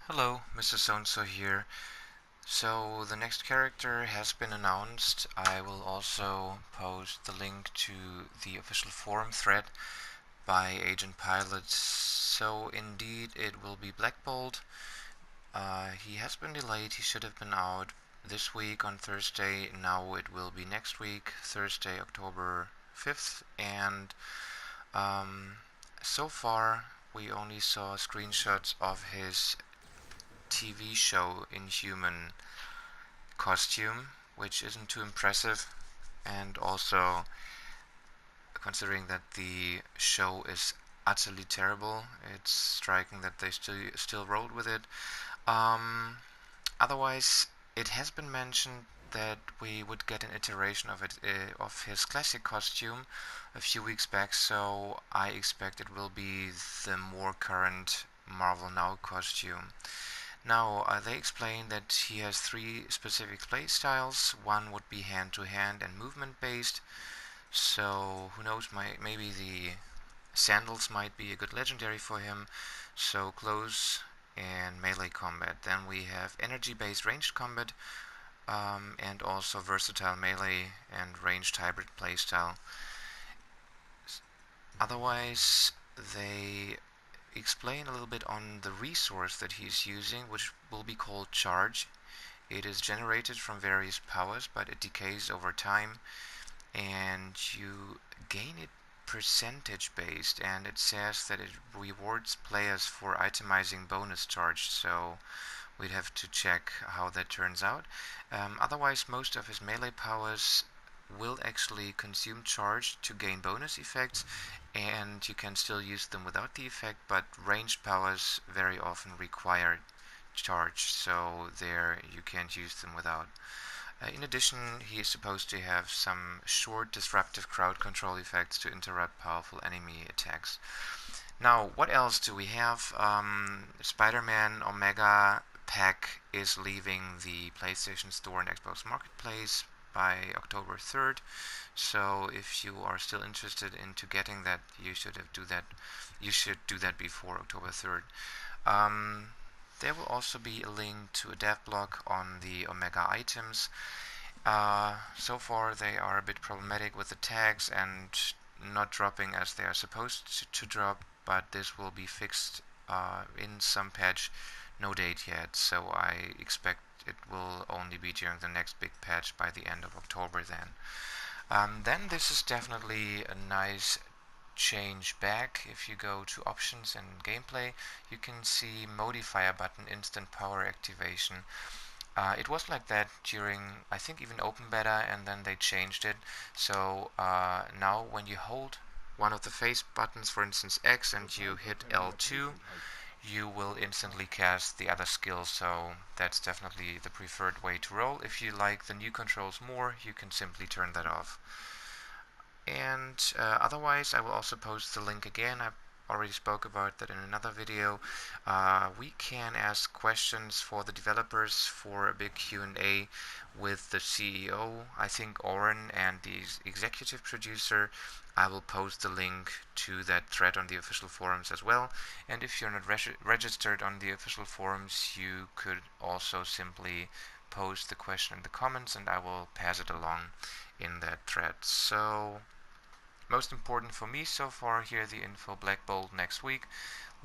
Hello, Mr. So-and-so here. So the next character has been announced. I will also post the link to the official forum thread by AgentPilot's. So indeed it will be Black Bolt. He has been delayed. He should have been out this week on Thursday. Now it will be next week, Thursday, October 5th. And so far we only saw screenshots of his TV show Inhuman costume, which isn't too impressive, and also considering that the show is utterly terrible, it's striking that they still rolled with it. Otherwise, it has been mentioned that we would get an iteration of it of his classic costume a few weeks back, so I expect it will be the more current Marvel Now costume. Now, they explain that he has three specific play styles. One would be hand-to-hand and movement-based. So, who knows, maybe the sandals might be a good legendary for him. So, close and melee combat. Then we have energy-based ranged combat, and also versatile melee and ranged hybrid playstyle. Otherwise, they explain a little bit on the resource that he's using, which will be called charge. It is generated from various powers, but it decays over time, and you gain it percentage based, and it says that it rewards players for itemizing bonus charge, so we'd have to check how that turns out. Otherwise, most of his melee powers will actually consume charge to gain bonus effects, and you can still use them without the effect, but ranged powers very often require charge, so there you can't use them without. In addition, he is supposed to have some short disruptive crowd control effects to interrupt powerful enemy attacks. Now, what else do we have? Spider-Man Omega pack is leaving the PlayStation Store and Xbox Marketplace by October 3rd. So if you are still interested into getting that, you should do that. You should do that before October 3rd. There will also be a link to a dev blog on the Omega items. So far they are a bit problematic with the tags and not dropping as they are supposed to drop, but this will be fixed in some patch. No date yet, so I expect it will only be during the next big patch by the end of October then. Then this is definitely a nice change back. If you go to options and gameplay, you can see modifier button instant power activation. It was like that during, I think, even open beta, and then they changed it. So now when you hold one of the face buttons, for instance X, and you hit L2, you will instantly cast the other skill, so that's definitely the preferred way to roll. If you like the new controls more, you can simply turn that off. And otherwise, I will also post the link again. I already spoke about that in another video. We can ask questions for the developers for a big Q&A with the CEO, I think Oren, and the executive producer. I will post the link to that thread on the official forums as well. And if you're not registered on the official forums, you could also simply post the question in the comments and I will pass it along in that thread. So, most important for me so far here, the info Black Bolt next week.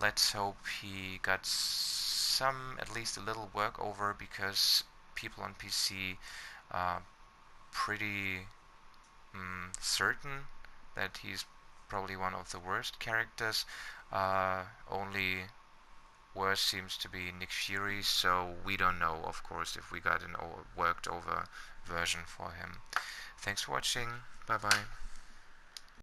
Let's hope he got some, at least a little work over, because people on PC are pretty certain that he's probably one of the worst characters. Only worse seems to be Nick Fury, so we don't know, of course, if we got an worked over version for him. Thanks for watching. Bye bye.